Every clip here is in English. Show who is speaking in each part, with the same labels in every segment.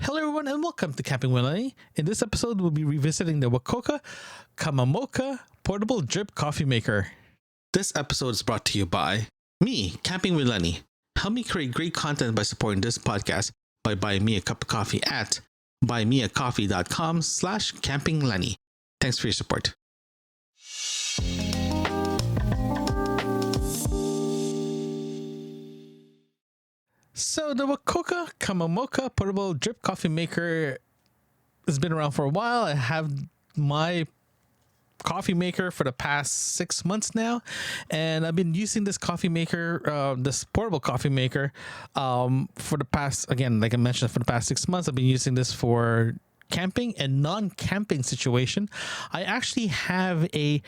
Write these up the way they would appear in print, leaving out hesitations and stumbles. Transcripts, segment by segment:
Speaker 1: Hello everyone and welcome to Camping with Lenny. In this episode, we'll be revisiting the Wacaco Cuppamoka portable drip coffee maker. This episode is brought to you by me, Camping with Lenny. Help me create great content by supporting this podcast by buying me a cup of coffee at buymeacoffee.com/campinglenny. Thanks for your support. So the Wacaco Cuppamoka portable drip coffee maker has been around for a while. I have my coffee maker for the past 6 months now, and I've been using this coffee maker, this portable coffee maker, for the past, again, like I mentioned, for the past 6 months. I've been using this for camping and non-camping situation. I actually have a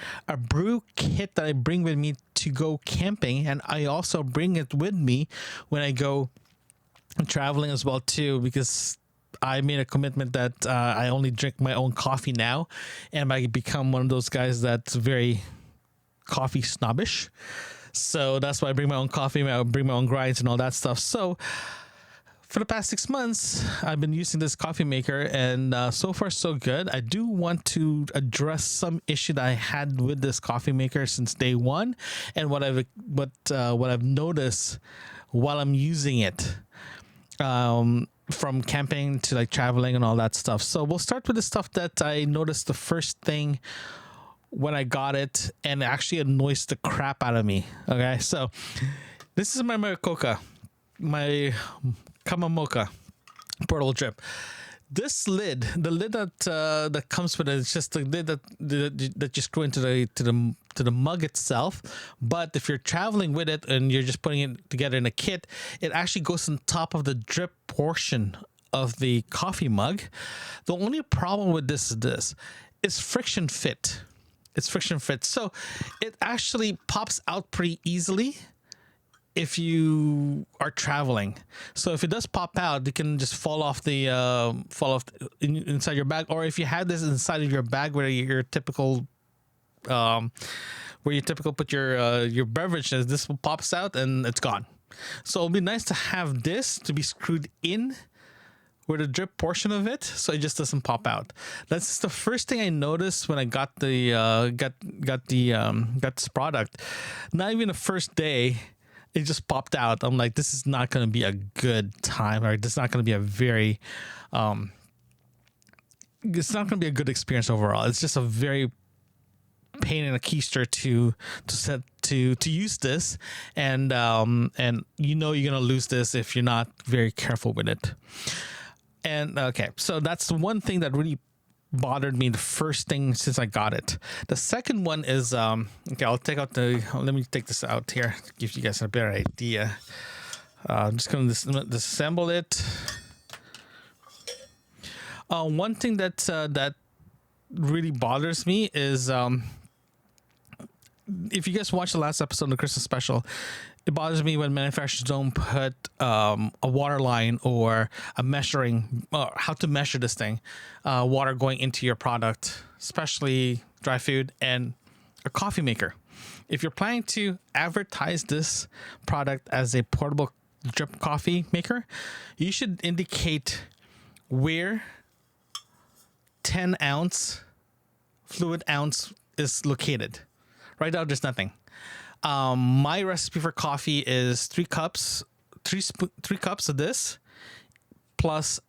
Speaker 1: brew kit that I bring with me to go camping, and I also bring it with me when I go traveling as well too, because I made a commitment that I only drink my own coffee now, and I become one of those guys that's very coffee snobbish. So that's why I bring my own coffee, I bring my own grinds and all that stuff. So for the past 6 months, I've been using this coffee maker, and so far so good. I do want to address some issue that I had with this coffee maker since day one, and what I've noticed while I'm using it, from camping to like traveling and all that stuff. So we'll start with the stuff that I noticed the first thing when I got it, and it actually annoys the crap out of me. Okay, so this is my Wacaco, my Cuppamoka portable drip. This lid, the lid that comes with it, it's just the lid that you screw into the mug itself. But if you're traveling with it and you're just putting it together in a kit, it actually goes on top of the drip portion of the coffee mug. The only problem with this is it's friction fit. It's friction fit, so it actually pops out pretty easily if you are traveling. So if it does pop out, it can just fall off inside your bag. Or if you have this inside of your bag where your typical put your beverages, this pops out and it's gone. So it'll be nice to have this to be screwed in with the drip portion of it, so it just doesn't pop out. That's the first thing I noticed when I got this product. Not even the first day, it just popped out. I'm like, this is not going to be a good time, or this is not going to be a very, it's not going to be a good experience overall. It's just a very pain in a keister to use this, and you know you're going to lose this if you're not very careful with it. And okay, so that's the one thing that really bothered me the first thing since I got it. The second one is okay, let me take this out here to give you guys a better idea. I'm just going to disassemble it. One thing that really bothers me is if you guys watched the last episode of the Christmas special, it bothers me when manufacturers don't put a water line or a measuring, how to measure this thing, water going into your product, especially dry food and a coffee maker. If you're planning to advertise this product as a portable drip coffee maker, you should indicate where 10 ounce fluid ounce is located. Right now, there's nothing. My recipe for coffee is 3 cups of this plus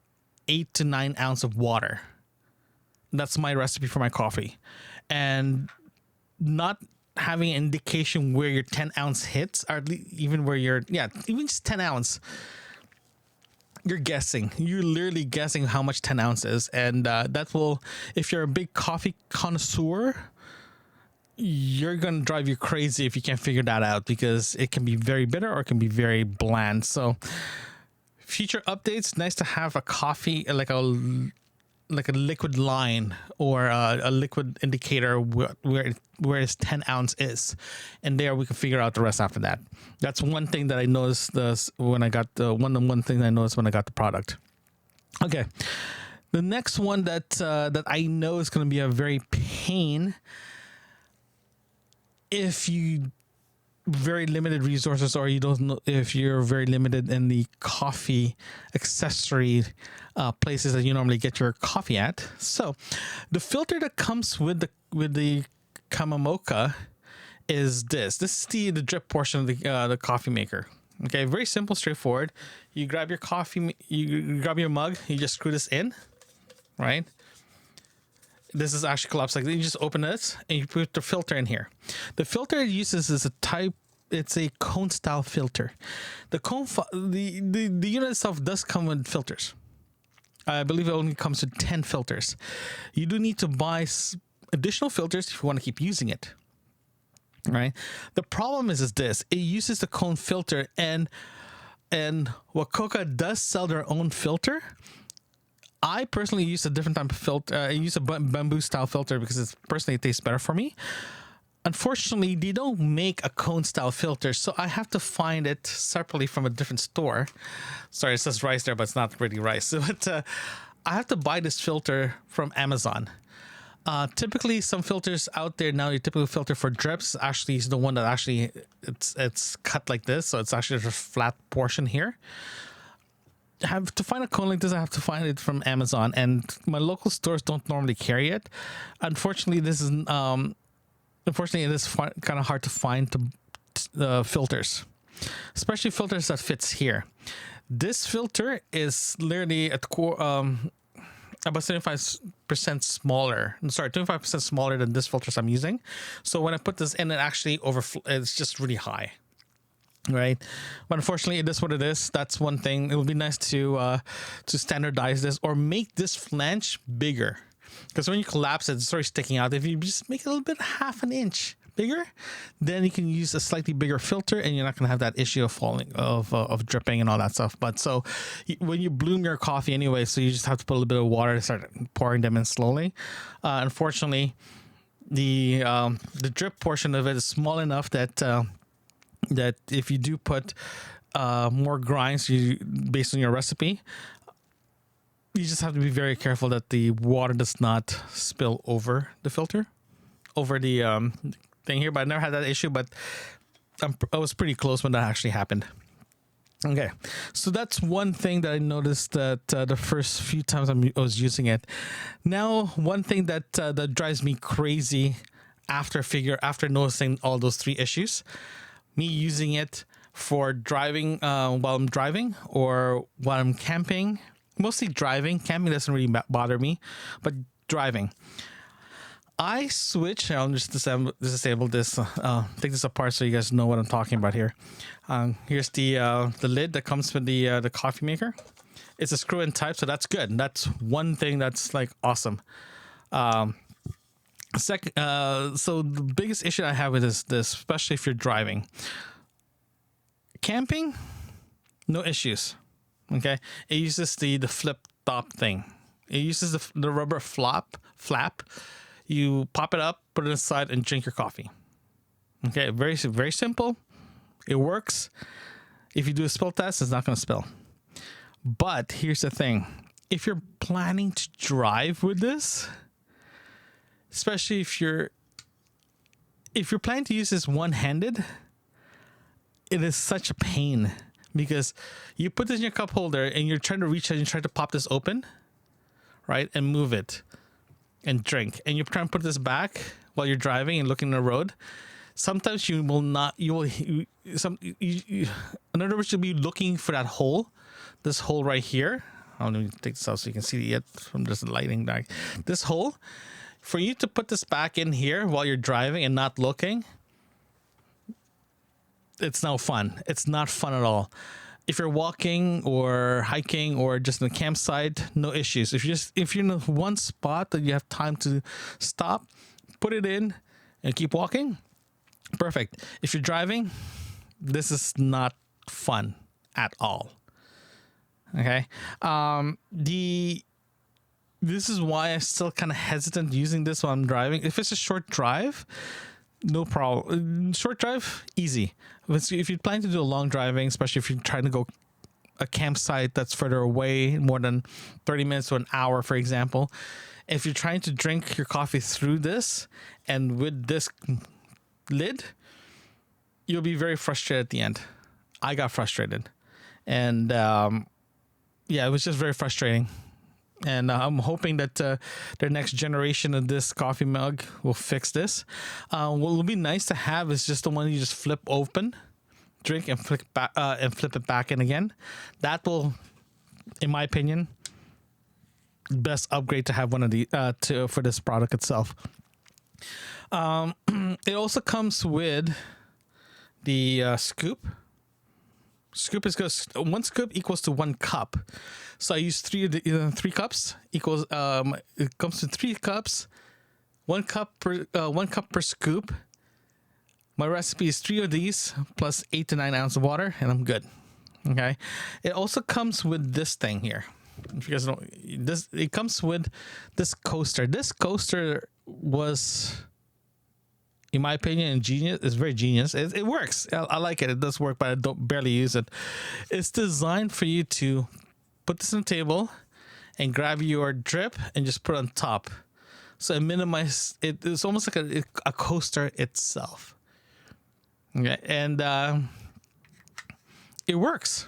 Speaker 1: 8 to 9 ounces of water. That's my recipe for my coffee. And not having an indication where your 10 ounce hits, or even where even just 10 ounce, you're guessing. You're literally guessing how much 10 ounce is. And that will, if you're a big coffee connoisseur, you're going to drive you crazy if you can't figure that out, because it can be very bitter or it can be very bland. So future updates, nice to have a coffee, like a liquid line or a liquid indicator where its 10 ounce is, and there we can figure out the rest after that. That's one thing that I noticed when I got one thing I noticed when I got the product. Okay, the next one that I know is going to be a very pain if you very limited resources, or you don't know if you're very limited in the coffee accessory places that you normally get your coffee at. So the filter that comes with the Cuppamoka is this. This is the drip portion of the coffee maker. Okay, very simple, straightforward. You grab your coffee, you grab your mug, you just screw this in, right? This is actually collapsed like that. You just open it and you put the filter in here. The filter it uses is it's a cone style filter. The unit itself does come with filters. I believe it only comes with 10 filters. You do need to buy additional filters if you want to keep using it. Right. The problem is this: it uses the cone filter, and Wacaco does sell their own filter. I personally use a different type of filter. I use a bamboo style filter because it tastes better for me. Unfortunately, they don't make a cone style filter, so I have to find it separately from a different store. Sorry, it says rice there, but it's not really rice. But I have to buy this filter from Amazon. Typically, some filters out there now, your typical filter for drips actually is the one that actually it's cut like this, so it's actually a flat portion here. I have to find a cone like this. I have to find it from Amazon, and my local stores don't normally carry it. Unfortunately, it is kind of hard to find filters, especially filters that fits here. This filter is literally at core. About 75% smaller. Sorry, 25% smaller than this filters I'm using. So when I put this in, it actually it's just really high, right? But unfortunately, it is what it is. That's one thing. It would be nice to standardize this or make this flange bigger, because when you collapse it, it's already sticking out. If you just make it a little bit, half an inch bigger, then you can use a slightly bigger filter, and you're not going to have that issue of dripping and all that stuff. But so when you bloom your coffee anyway, so you just have to put a little bit of water to start pouring them in slowly. Unfortunately, the drip portion of it is small enough that that if you do put more grinds based on your recipe, you just have to be very careful that the water does not spill over the filter, over the thing here. But I never had that issue, but I was pretty close when that actually happened. Okay, so that's one thing that I noticed that the first few times I was using it. Now, one thing that drives me crazy after noticing all those three issues, me using it for driving while I'm driving or while I'm camping, mostly driving. Camping doesn't really bother me, but driving, I switch. I'll just disable this. Take this apart so you guys know what I'm talking about here. Here's the lid that comes with the coffee maker. It's a screw-in type, so that's good. That's one thing that's like awesome. Second, so the biggest issue I have with this, especially if you're driving, camping, no issues. Okay, it uses the flip top thing. It uses the rubber flap. You pop it up, put it aside, and drink your coffee. Okay, very, very simple. It works. If you do a spill test, it's not going to spill. But here's the thing. If you're planning to drive with this, especially if you're planning to use this one-handed, it is such a pain, because you put this in your cup holder and you're trying to reach it and you try to pop this open, right, and move it and drink, and you're trying to put this back while you're driving and looking at the road. Sometimes you will not. In other words, you'll be looking for that hole, this hole right here. Let me take this out so you can see it from just lighting back. This hole, for you to put this back in here while you're driving and not looking, it's no fun. It's not fun at all. If you're walking or hiking or just in a campsite, no issues. If you're in one spot that you have time to stop, put it in and keep walking, perfect. If you're driving, this is not fun at all. Okay. This is why I'm still kind of hesitant using this while I'm driving. If it's a short drive, no problem. Short drive, easy. If you're planning to do a long driving, especially if you're trying to go a campsite that's further away, more than 30 minutes to an hour, for example, if you're trying to drink your coffee through this and with this lid, you'll be very frustrated at the end. I got frustrated, and yeah, it was just very frustrating. And I'm hoping that their next generation of this coffee mug will fix this. What will be nice to have is just the one you just flip open, drink, and flip it back in again. That will, in my opinion, best upgrade to have one of the for this product itself. It also comes with the scoop. Scoop is good. One scoop equals to 1 cup. So I use 3 cups equals. It comes to 3 cups, 1 cup per scoop. My recipe is 3 of these plus 8 to 9 ounces of water, and I'm good. Okay. It also comes with this thing here. If you guys don't, it comes with this coaster. This coaster was, in my opinion, genius. It's very genius. It works. I like it. It does work, but I don't barely use it. It's designed for you to put this on the table and grab your drip and just put it on top. So it minimizes it. It's almost like a coaster itself. Okay, and it works.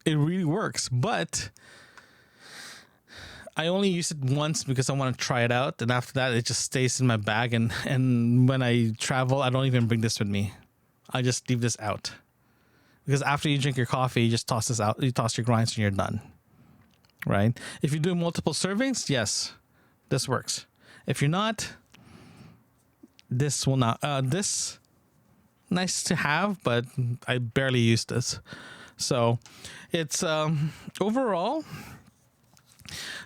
Speaker 1: It really works, but I only use it once because I want to try it out, and after that, it just stays in my bag. And when I travel, I don't even bring this with me. I just leave this out because after you drink your coffee, you just toss this out. You toss your grinds, and you're done. Right? If you do multiple servings, yes, this works. If you're not, this will not. This nice to have, but I barely use this. So it's overall,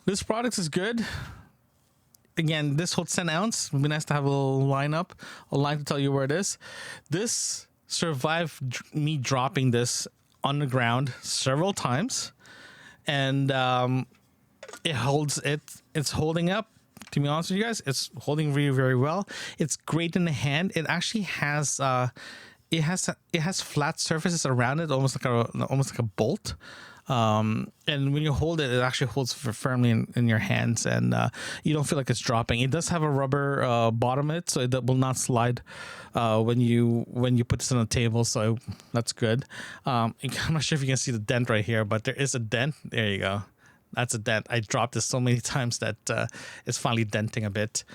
Speaker 1: this product is good. Again, this holds 10 ounce. It would be nice to have a little line to tell you where it is. This survived me dropping this on the ground several times, and it holds it. It's holding up. To be honest with you guys, it's holding really, very well. It's great in the hand. It actually has it has flat surfaces around it, almost like a bolt. And when you hold it, it actually holds firmly in your hands, and you don't feel like it's dropping. It does have a rubber bottom in it, so it will not slide when you put this on the table. So that's good. I'm not sure if you can see the dent right here, but there is a dent. There you go. That's a dent. I dropped this so many times that it's finally denting a bit.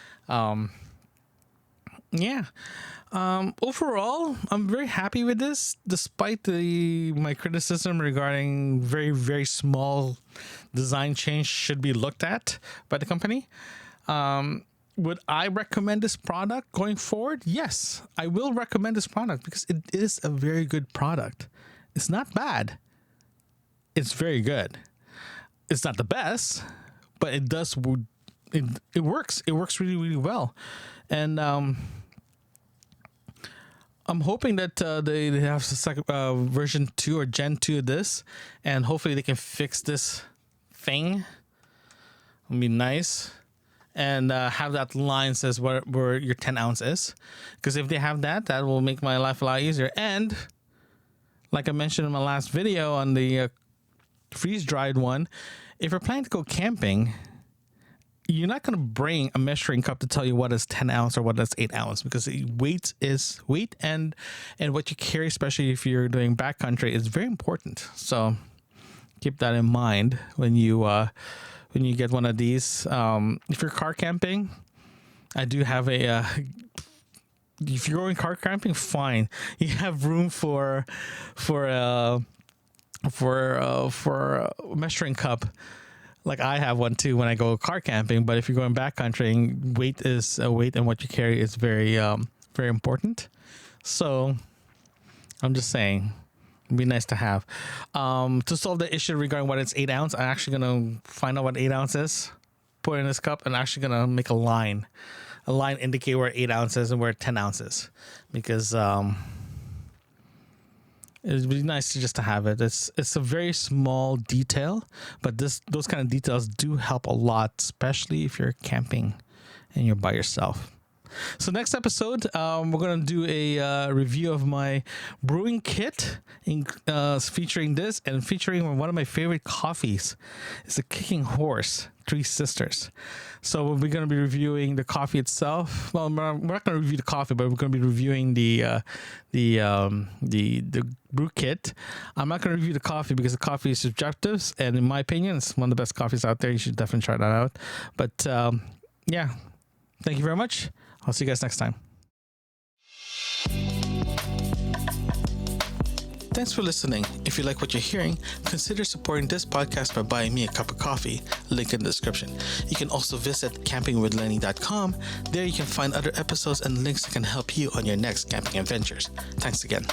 Speaker 1: Yeah. Overall, I'm very happy with this, despite my criticism regarding very, very small design change should be looked at by the company. Would I recommend this product going forward? Yes, I will recommend this product because it is a very good product. It's not bad. It's very good. It's not the best, but it does. It works. It works really, really well, and I'm hoping that they have version 2 or Gen 2 of this, and hopefully they can fix this thing. It'll be nice, and have that line says where your 10 ounce is, because if they have that, that will make my life a lot easier. And like I mentioned in my last video on the freeze-dried one, if you're planning to go camping, you're not going to bring a measuring cup to tell you what is 10 ounce or what is 8 ounce, because weight is weight, and what you carry, especially if you're doing backcountry, is very important. So keep that in mind when you get one of these. If you're car camping, I do have a if you're going car camping, fine, you have room for a measuring cup. Like I have one too when I go car camping. But if you're going backcountry, weight is weight, and what you carry is very very important. So I'm just saying, it'd be nice to have. To solve the issue regarding what it's 8 ounce, I'm actually gonna find out what 8 ounce is, put it in this cup, and actually gonna make a line indicate where 8 ounces and where 10 ounces, because it would be nice just to have it. It's a very small detail, but those kind of details do help a lot, especially if you're camping and you're by yourself. So next episode, we're going to do a review of my brewing kit, featuring this and featuring one of my favorite coffees. It's the Kicking Horse, Three Sisters. So we're going to be reviewing the coffee itself. Well, we're not going to review the coffee, but we're going to be reviewing the brew kit. I'm not going to review the coffee because the coffee is subjective, and in my opinion, it's one of the best coffees out there. You should definitely try that out. But yeah, thank you very much. I'll see you guys next time. Thanks for listening. If you like what you're hearing, consider supporting this podcast by buying me a cup of coffee. Link in the description. You can also visit campingwithlenny.com. There you can find other episodes and links that can help you on your next camping adventures. Thanks again.